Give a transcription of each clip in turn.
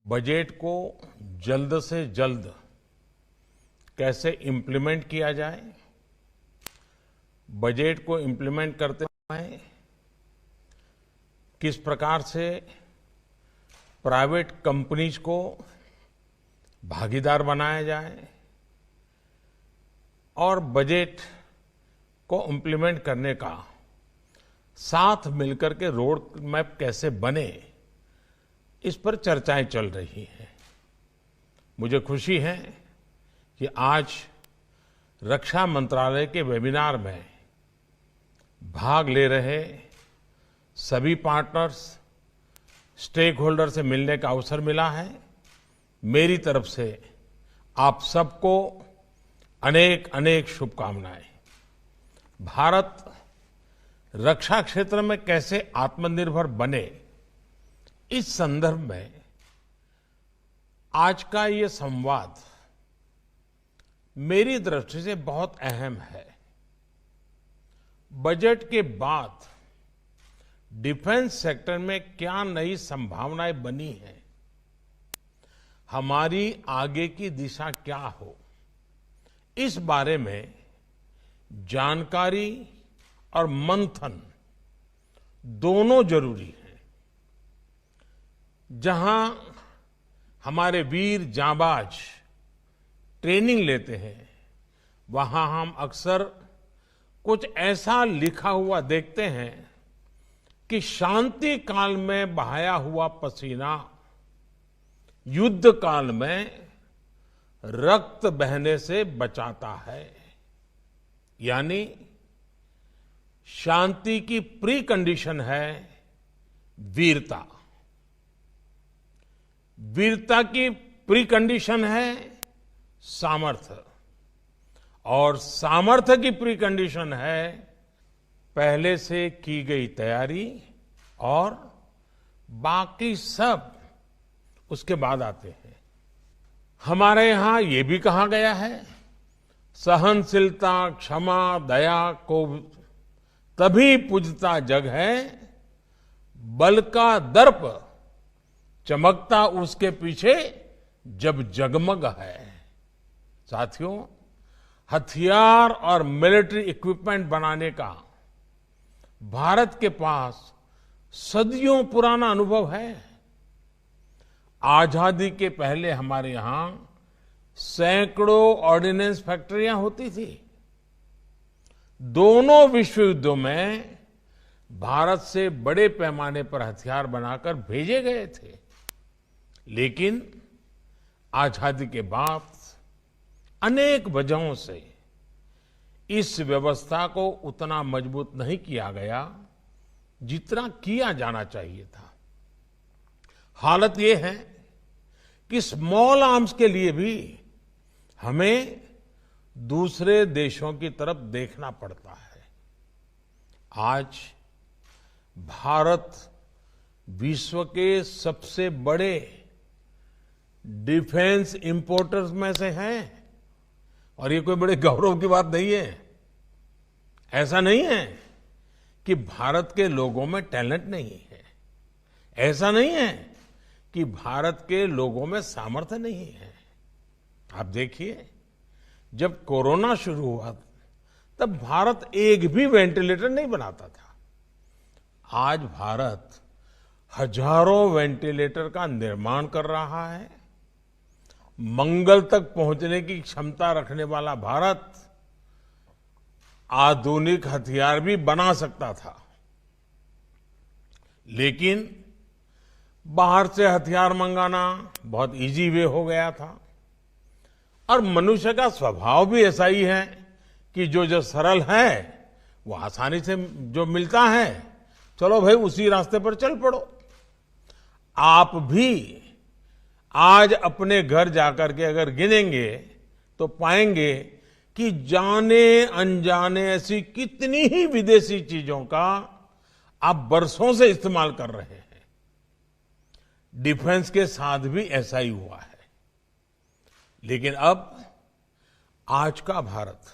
Budget को जल्द से जल्द कैसे इम्प्लीमेंट किया जाए, बजट को इम्प्लीमेंट करते समय किस प्रकार से प्राइवेट कंपनीज को भागीदार बनाया जाए और बजट को इम्प्लीमेंट करने का साथ मिलकर के रोड मैप कैसे बने, इस पर चर्चाएं चल रही हैं। मुझे खुशी है कि आज रक्षा मंत्रालय के वेबिनार में भाग ले रहे सभी पार्टनर्स, स्टेक होल्डर से मिलने का अवसर मिला है। मेरी तरफ से आप सबको अनेक अनेक शुभकामनाएं। भारत रक्षा क्षेत्र में कैसे आत्मनिर्भर बने, इस संदर्भ में आज का ये संवाद मेरी दृष्टि से बहुत अहम है। बजट के बाद डिफेंस सेक्टर में क्या नई संभावनाएं बनी हैं, हमारी आगे की दिशा क्या हो, इस बारे में जानकारी और मंथन दोनों जरूरी है। जहां हमारे वीर जांबाज ट्रेनिंग लेते हैं, वहां हम अक्सर कुछ ऐसा लिखा हुआ देखते हैं कि शांति काल में बहाया हुआ पसीना युद्ध काल में रक्त बहने से बचाता है। यानी शांति की प्री कंडीशन है वीरता, वीरता की प्री कंडीशन है सामर्थ्य, और सामर्थ्य की प्री कंडीशन है पहले से की गई तैयारी, और बाकी सब उसके बाद आते हैं। हमारे यहां ये भी कहा गया है, सहनशीलता, क्षमा, दया को तभी पूजता जग है, बल का दर्प चमकता उसके पीछे जब जगमग है। साथियों, हथियार और मिलिट्री इक्विपमेंट बनाने का भारत के पास सदियों पुराना अनुभव है। आजादी के पहले हमारे यहां सैकड़ों ऑर्डिनेंस फैक्ट्रियां होती थी। दोनों विश्व युद्धों में भारत से बड़े पैमाने पर हथियार बनाकर भेजे गए थे, लेकिन आजादी के बाद अनेक वजहों से इस व्यवस्था को उतना मजबूत नहीं किया गया जितना किया जाना चाहिए था। हालत ये है कि स्मॉल आर्म्स के लिए भी हमें दूसरे देशों की तरफ देखना पड़ता है। आज भारत विश्व के सबसे बड़े डिफेंस इंपोर्टर्स में से है, और ये कोई बड़े गौरव की बात नहीं है। ऐसा नहीं है कि भारत के लोगों में टैलेंट नहीं है, ऐसा नहीं है कि भारत के लोगों में सामर्थ्य नहीं है। आप देखिए, जब कोरोना शुरू हुआ तब भारत एक भी वेंटिलेटर नहीं बनाता था। आज भारत हजारों वेंटिलेटर का निर्माण कर रहा है। मंगल तक पहुंचने की क्षमता रखने वाला भारत आधुनिक हथियार भी बना सकता था, लेकिन बाहर से हथियार मंगाना बहुत इजी वे हो गया था। और मनुष्य का स्वभाव भी ऐसा ही है कि जो सरल है वो आसानी से जो मिलता है, चलो भाई उसी रास्ते पर चल पड़ो। आप भी आज अपने घर जाकर के अगर गिनेंगे तो पाएंगे कि जाने अनजाने ऐसी कितनी ही विदेशी चीजों का आप बरसों से इस्तेमाल कर रहे हैं। डिफेंस के साथ भी ऐसा ही हुआ है। लेकिन अब आज का भारत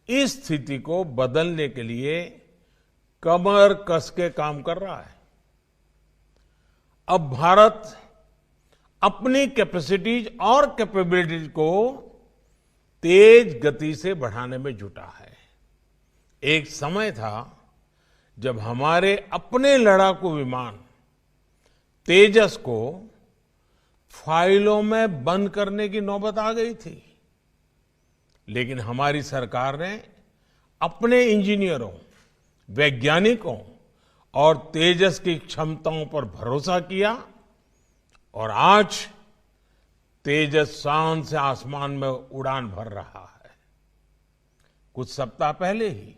इस स्थिति को बदलने के लिए कमर कस के काम कर रहा है। अब भारत अपनी कैपेसिटीज और कैपेबिलिटीज को तेज गति से बढ़ाने में जुटा है। एक समय था जब हमारे अपने लड़ाकू विमान तेजस को फाइलों में बंद करने की नौबत आ गई थी, लेकिन हमारी सरकार ने अपने इंजीनियरों, वैज्ञानिकों और तेजस की क्षमताओं पर भरोसा किया और आज तेजस शान से आसमान में उड़ान भर रहा है। कुछ सप्ताह पहले ही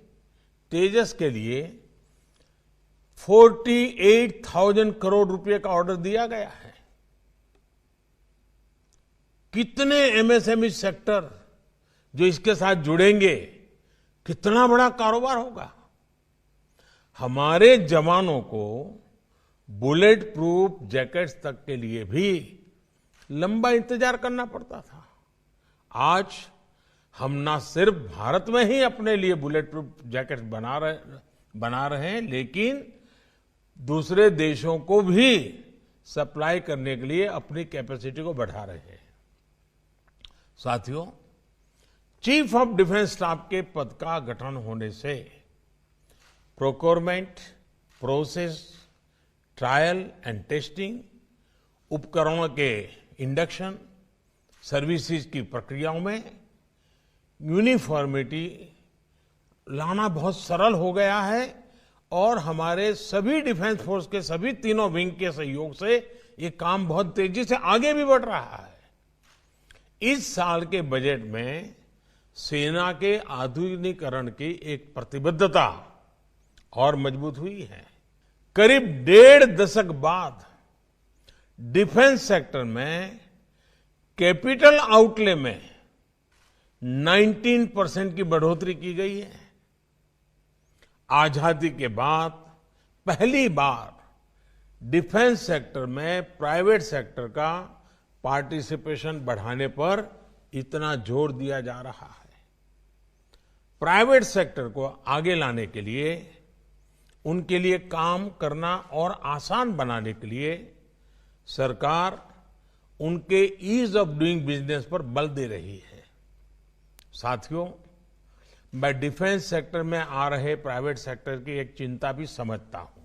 तेजस के लिए 48,000 करोड़ रुपए का ऑर्डर दिया गया है। कितने एमएसएमई सेक्टर जो इसके साथ जुड़ेंगे, कितना बड़ा कारोबार होगा। हमारे जवानों को बुलेट प्रूफ जैकेट्स तक के लिए भी लंबा इंतजार करना पड़ता था। आज हम ना सिर्फ भारत में ही अपने लिए बुलेट प्रूफ जैकेट्स बना रहे हैं, लेकिन दूसरे देशों को भी सप्लाई करने के लिए अपनी कैपेसिटी को बढ़ा रहे हैं। साथियों, चीफ ऑफ डिफेंस स्टाफ के पद का गठन होने से procurement, process, trial and testing, उपकरणों के इंडक्शन, सर्विसेज की प्रक्रियाओं में यूनिफॉर्मिटी लाना बहुत सरल हो गया है और हमारे सभी डिफेंस फोर्स के सभी तीनों विंग के सहयोग से ये काम बहुत तेजी से आगे भी बढ़ रहा है। इस साल के बजट में सेना के आधुनिकीकरण की एक प्रतिबद्धता और मजबूत हुई है। करीब 1.5 दशक बाद डिफेंस सेक्टर में कैपिटल आउटले में 19% की बढ़ोतरी की गई है। आजादी के बाद पहली बार डिफेंस सेक्टर में प्राइवेट सेक्टर का पार्टिसिपेशन बढ़ाने पर इतना जोर दिया जा रहा है। प्राइवेट सेक्टर को आगे लाने के लिए, उनके लिए काम करना और आसान बनाने के लिए सरकार उनके ईज ऑफ डूइंग बिजनेस पर बल दे रही है। साथियों, मैं डिफेंस सेक्टर में आ रहे प्राइवेट सेक्टर की एक चिंता भी समझता हूं।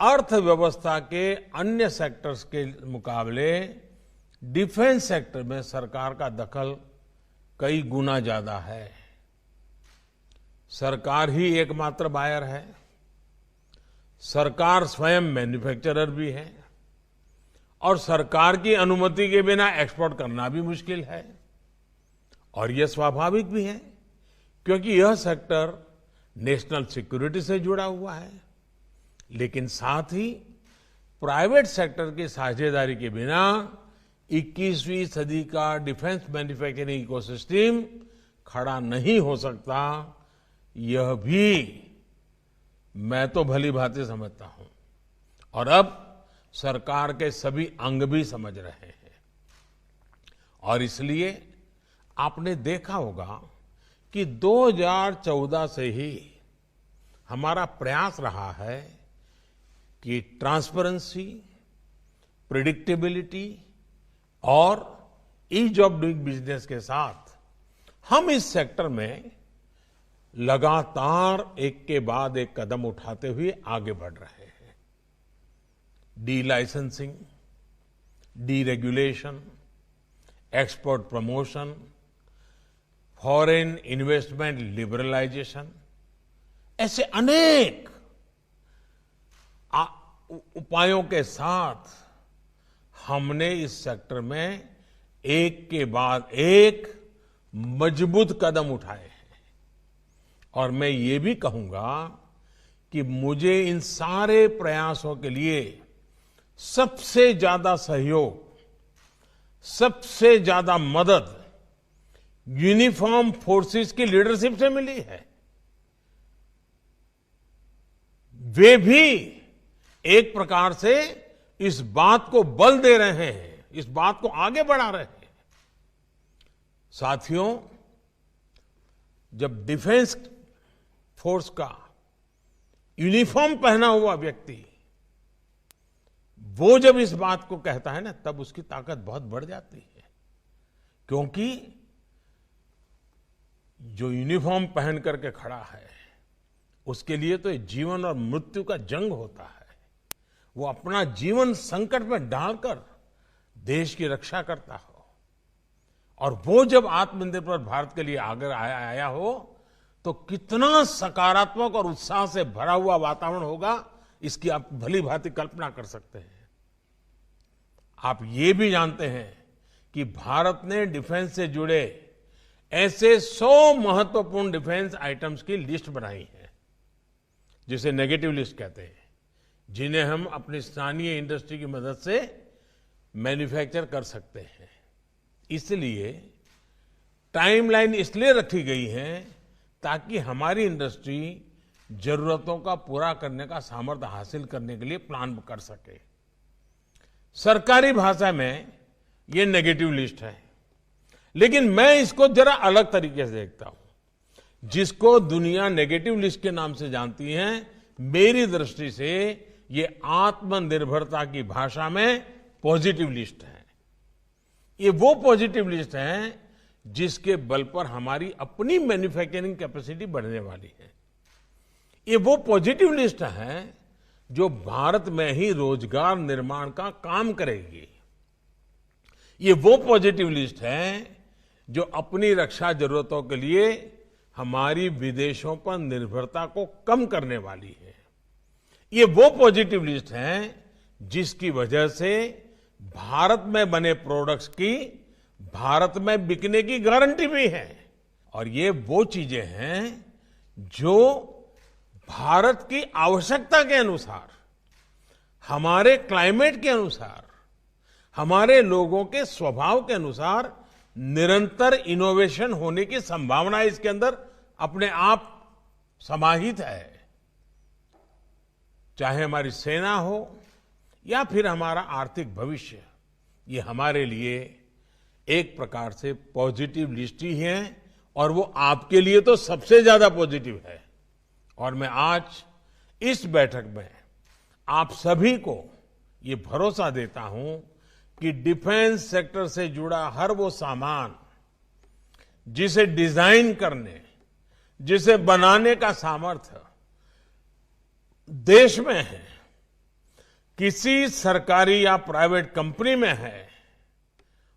अर्थव्यवस्था के अन्य सेक्टर्स के मुकाबले डिफेंस सेक्टर में सरकार का दखल कई गुना ज्यादा है। सरकार ही एकमात्र बायर है, सरकार स्वयं मैन्युफैक्चरर भी है और सरकार की अनुमति के बिना एक्सपोर्ट करना भी मुश्किल है। और यह स्वाभाविक भी है क्योंकि यह सेक्टर नेशनल सिक्योरिटी से जुड़ा हुआ है। लेकिन साथ ही प्राइवेट सेक्टर की साझेदारी के बिना 21वीं सदी का डिफेंस मैन्युफैक्चरिंग इकोसिस्टम खड़ा नहीं हो सकता, यह भी मैं तो भली भांति समझता हूं और अब सरकार के सभी अंग भी समझ रहे हैं। और इसलिए आपने देखा होगा कि 2014 से ही हमारा प्रयास रहा है कि ट्रांसपेरेंसी, प्रेडिक्टेबिलिटी और ईज ऑफ डूइंग बिजनेस के साथ हम इस सेक्टर में लगातार एक के बाद एक कदम उठाते हुए आगे बढ़ रहे हैं। Delicensing, deregulation, export promotion, foreign investment liberalisation, ऐसे अनेक उपायों के साथ हमने इस सेक्टर में एक के बाद एक मजबूत कदम उठाए हैं। और मैं ये भी कहूंगा कि मुझे इन सारे प्रयासों के लिए सबसे ज्यादा सहयोग, सबसे ज्यादा मदद यूनिफॉर्म फोर्सेस की लीडरशिप से मिली है। वे भी एक प्रकार से इस बात को बल दे रहे हैं, इस बात को आगे बढ़ा रहे हैं। साथियों, जब डिफेंस फोर्स का यूनिफॉर्म पहना हुआ व्यक्ति वो जब इस बात को कहता है ना, तब उसकी ताकत बहुत बढ़ जाती है। क्योंकि जो यूनिफॉर्म पहन करके खड़ा है, उसके लिए तो जीवन और मृत्यु का जंग होता है। वो अपना जीवन संकट में डालकर देश की रक्षा करता हो, और वो जब आत्मनिर्भर भारत के लिए आगे आया हो, तो कितना सकारात्मक और उत्साह से भरा हुआ वातावरण होगा, इसकी आप भली भांति कल्पना कर सकते हैं। आप ये भी जानते हैं कि भारत ने डिफेंस से जुड़े ऐसे 100 महत्वपूर्ण डिफेंस आइटम्स की लिस्ट बनाई है, जिसे नेगेटिव लिस्ट कहते हैं, जिन्हें हम अपनी स्थानीय इंडस्ट्री की मदद से मैन्युफैक्चर कर सकते हैं। इसलिए टाइमलाइन इसलिए रखी गई है ताकि हमारी इंडस्ट्री जरूरतों का पूरा करने का सामर्थ्य हासिल करने के लिए प्लान कर सके। सरकारी भाषा में ये नेगेटिव लिस्ट है, लेकिन मैं इसको जरा अलग तरीके से देखता हूं। जिसको दुनिया नेगेटिव लिस्ट के नाम से जानती है, मेरी दृष्टि से ये आत्मनिर्भरता की भाषा में पॉजिटिव लिस्ट है। ये वो पॉजिटिव लिस्ट है जिसके बल पर हमारी अपनी मैन्युफैक्चरिंग कैपेसिटी बढ़ने वाली है। ये वो पॉजिटिव लिस्ट है जो भारत में ही रोजगार निर्माण का काम करेगी। ये वो पॉजिटिव लिस्ट है जो अपनी रक्षा जरूरतों के लिए हमारी विदेशों पर निर्भरता को कम करने वाली है। ये वो पॉजिटिव लिस्ट है जिसकी वजह से भारत में बने प्रोडक्ट्स की भारत में बिकने की गारंटी भी है। और ये वो चीजें हैं जो भारत की आवश्यकता के अनुसार, हमारे क्लाइमेट के अनुसार, हमारे लोगों के स्वभाव के अनुसार निरंतर इनोवेशन होने की संभावना इसके अंदर अपने आप समाहित है। चाहे हमारी सेना हो या फिर हमारा आर्थिक भविष्य, ये हमारे लिए एक प्रकार से पॉजिटिव लिस्ट ही है, और वो आपके लिए तो सबसे ज्यादा पॉजिटिव है। और मैं आज इस बैठक में आप सभी को ये भरोसा देता हूं कि डिफेंस सेक्टर से जुड़ा हर वो सामान जिसे डिजाइन करने, जिसे बनाने का सामर्थ्य देश में है, किसी सरकारी या प्राइवेट कंपनी में है,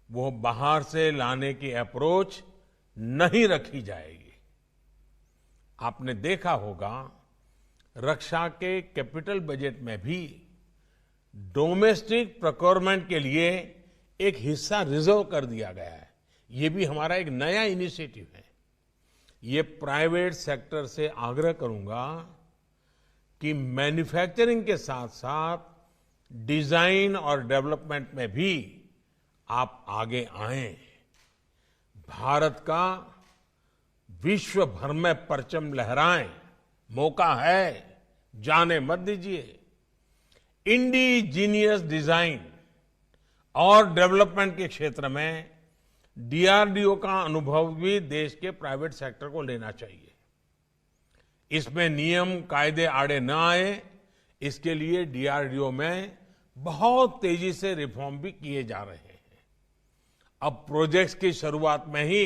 वो बाहर से लाने की अप्रोच नहीं रखी जाएगी। आपने देखा होगा, रक्षा के कैपिटल बजट में भी डोमेस्टिक प्रोक्योरमेंट के लिए एक हिस्सा रिजर्व कर दिया गया है। ये भी हमारा एक नया इनिशिएटिव है। ये प्राइवेट सेक्टर से आग्रह करूंगा कि मैन्युफैक्चरिंग के साथ साथ डिजाइन और डेवलपमेंट में भी आप आगे आएं। भारत का विश्व भर में परचम लहराएं, मौका है, जाने मत दीजिए। इंडिजीनियस डिजाइन और डेवलपमेंट के क्षेत्र में डीआरडीओ का अनुभव भी देश के प्राइवेट सेक्टर को लेना चाहिए। इसमें नियम कायदे आड़े न आए, इसके लिए डीआरडीओ में बहुत तेजी से रिफॉर्म भी किए जा रहे हैं। अब प्रोजेक्ट्स की शुरुआत में ही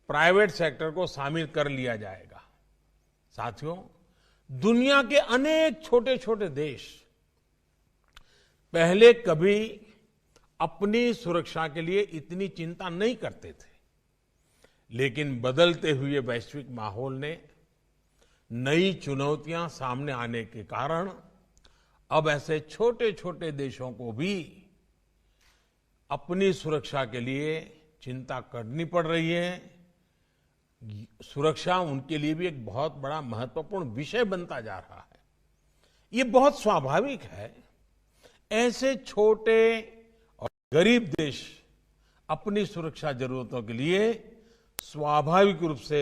प्राइवेट सेक्टर को शामिल कर लिया जाएगा। साथियों, दुनिया के अनेक छोटे छोटे देश पहले कभी अपनी सुरक्षा के लिए इतनी चिंता नहीं करते थे, लेकिन बदलते हुए वैश्विक माहौल ने, नई चुनौतियां सामने आने के कारण अब ऐसे छोटे छोटे देशों को भी अपनी सुरक्षा के लिए चिंता करनी पड़ रही है। सुरक्षा उनके लिए भी एक बहुत बड़ा महत्वपूर्ण विषय बनता जा रहा है। ये बहुत स्वाभाविक है। ऐसे छोटे और गरीब देश अपनी सुरक्षा जरूरतों के लिए स्वाभाविक रूप से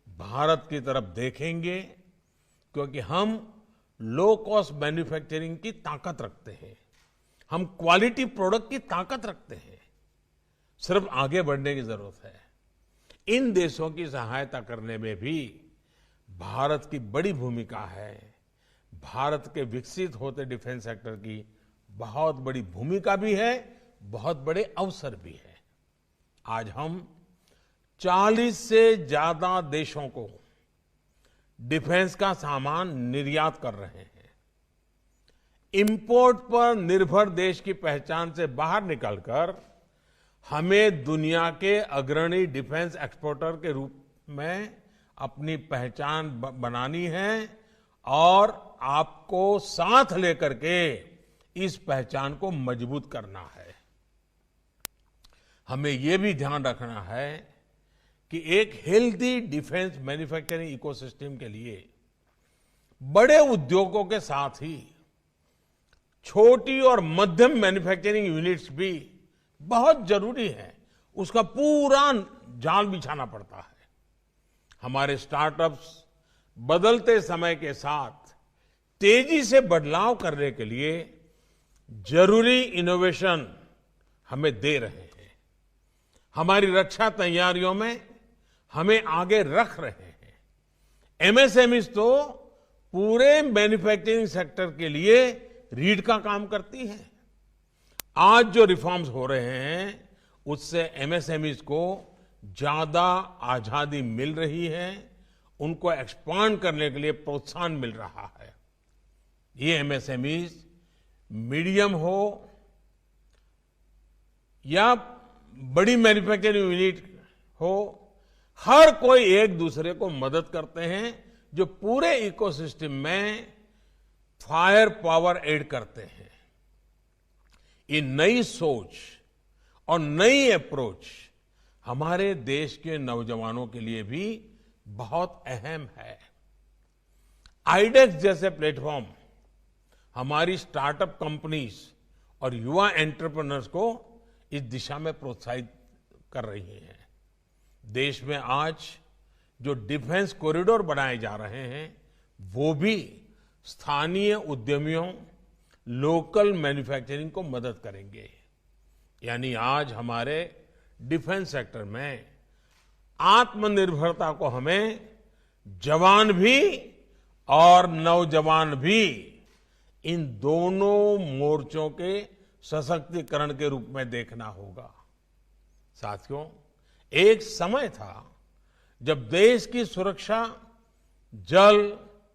भारत की तरफ देखेंगे, क्योंकि हम लो कॉस्ट मैन्युफैक्चरिंग की ताकत रखते हैं, हम क्वालिटी प्रोडक्ट की ताकत रखते हैं। सिर्फ आगे बढ़ने की जरूरत है। इन देशों की सहायता करने में भी भारत की बड़ी भूमिका है। भारत के विकसित होते डिफेंस सेक्टर की बहुत बड़ी भूमिका भी है, बहुत बड़े अवसर भी है। आज हम 40 से ज्यादा देशों को डिफेंस का सामान निर्यात कर रहे हैं। इंपोर्ट पर निर्भर देश की पहचान से बाहर निकलकर हमें दुनिया के अग्रणी डिफेंस एक्सपोर्टर के रूप में अपनी पहचान बनानी है और आपको साथ लेकर के इस पहचान को मजबूत करना है। हमें यह भी ध्यान रखना है कि एक हेल्दी डिफेंस मैन्युफैक्चरिंग इकोसिस्टम के लिए बड़े उद्योगों के साथ ही छोटी और मध्यम मैन्युफैक्चरिंग यूनिट्स भी बहुत जरूरी है। उसका पूरा जाल बिछाना पड़ता है। हमारे स्टार्टअप्स बदलते समय के साथ तेजी से बदलाव करने के लिए जरूरी इनोवेशन हमें दे रहे हैं। हमारी रक्षा तैयारियों में हमें आगे रख रहे हैं। एमएसएमईज तो पूरे मैन्युफैक्चरिंग सेक्टर के लिए रीढ़ का काम करती है। आज जो रिफॉर्म्स हो रहे हैं उससे एमएसएमईज को ज्यादा आजादी मिल रही है, उनको एक्सपांड करने के लिए प्रोत्साहन मिल रहा है। ये एमएसएमईज मीडियम हो या बड़ी मैन्युफैक्चरिंग यूनिट हो, हर कोई एक दूसरे को मदद करते हैं, जो पूरे इकोसिस्टम में फायर पावर ऐड करते हैं। ये नई सोच और नई अप्रोच हमारे देश के नौजवानों के लिए भी बहुत अहम है। आईडेक्स जैसे प्लेटफॉर्म हमारी स्टार्टअप कंपनीज और युवा एंटरप्रेन्योर्स को इस दिशा में प्रोत्साहित कर रही हैं। देश में आज जो डिफेंस कॉरिडोर बनाए जा रहे हैं वो भी स्थानीय उद्यमियों, लोकल मैन्युफैक्चरिंग को मदद करेंगे। यानी आज हमारे डिफेंस सेक्टर में आत्मनिर्भरता को हमें जवान भी और नौजवान भी, इन दोनों मोर्चों के सशक्तिकरण के रूप में देखना होगा। साथियों, एक समय था जब देश की सुरक्षा जल,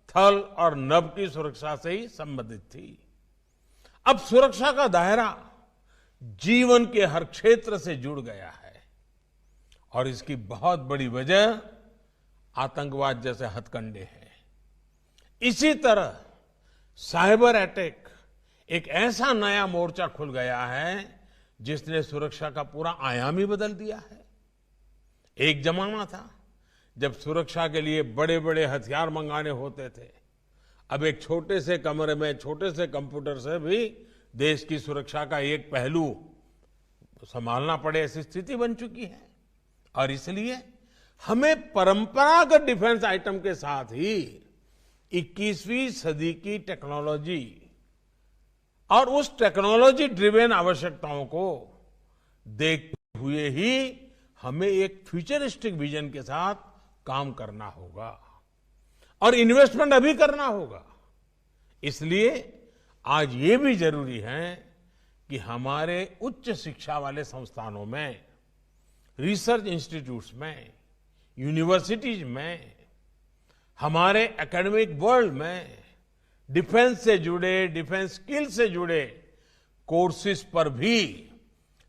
थल और नभ की सुरक्षा से ही संबंधित थी। अब सुरक्षा का दायरा जीवन के हर क्षेत्र से जुड़ गया है और इसकी बहुत बड़ी वजह आतंकवाद जैसे हथकंडे हैं। इसी तरह साइबर अटैक एक ऐसा नया मोर्चा खुल गया है जिसने सुरक्षा का पूरा आयाम ही बदल दिया है। एक जमाना था जब सुरक्षा के लिए बड़े बड़े हथियार मंगाने होते थे। अब एक छोटे से कमरे में छोटे से कंप्यूटर से भी देश की सुरक्षा का एक पहलू संभालना पड़े, ऐसी स्थिति बन चुकी है। और इसलिए हमें परंपरागत डिफेंस आइटम के साथ ही 21वीं सदी की टेक्नोलॉजी और उस टेक्नोलॉजी ड्रिवेन आवश्यकताओं को देखते हुए ही हमें एक फ्यूचरिस्टिक विजन के साथ काम करना होगा और इन्वेस्टमेंट अभी करना होगा। इसलिए आज ये भी जरूरी है कि हमारे उच्च शिक्षा वाले संस्थानों में, रिसर्च इंस्टीट्यूट्स में, यूनिवर्सिटीज में, हमारे एकेडमिक वर्ल्ड में डिफेंस से जुड़े, डिफेंस स्किल से जुड़े कोर्सेज पर भी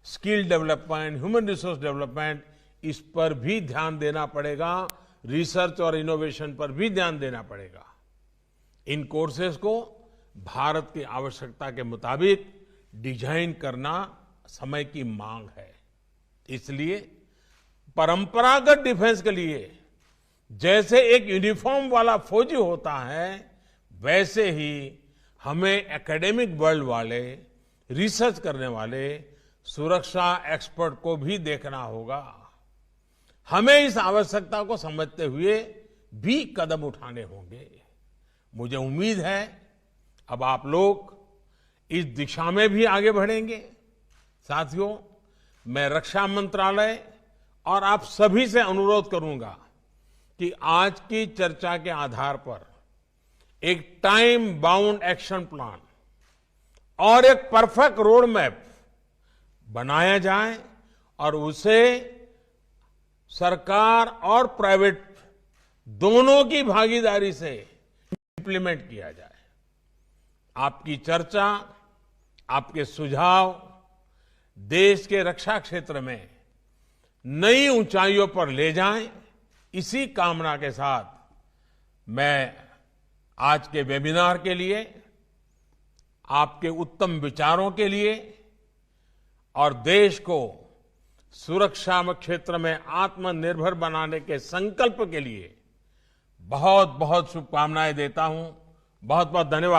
skill development, human resource development, इस पर भी ध्यान देना पड़ेगा। रिसर्च और इनोवेशन पर भी ध्यान देना पड़ेगा। इन कोर्सेज को भारत की आवश्यकता के मुताबिक डिजाइन करना समय की मांग है। इसलिए परंपरागत डिफेंस के लिए जैसे एक यूनिफॉर्म वाला फौजी होता है, वैसे ही हमें एकेडमिक वर्ल्ड वाले, रिसर्च करने वाले, सुरक्षा एक्सपर्ट को भी देखना होगा। हमें इस आवश्यकता को समझते हुए भी कदम उठाने होंगे। मुझे उम्मीद है अब आप लोग इस दिशा में भी आगे बढ़ेंगे। साथियों, मैं रक्षा मंत्रालय और आप सभी से अनुरोध करूंगा कि आज की चर्चा के आधार पर एक टाइम बाउंड एक्शन प्लान और एक परफेक्ट रोड मैप बनाया जाए और उसे सरकार और प्राइवेट दोनों की भागीदारी से इंप्लीमेंट किया जाए। आपकी चर्चा, आपके सुझाव देश के रक्षा क्षेत्र में नई ऊंचाइयों पर ले जाएं, इसी कामना के साथ मैं आज के वेबिनार के लिए, आपके उत्तम विचारों के लिए और देश को सुरक्षा क्षेत्र में आत्मनिर्भर बनाने के संकल्प के लिए बहुत बहुत शुभकामनाएं देता हूं। बहुत बहुत धन्यवाद।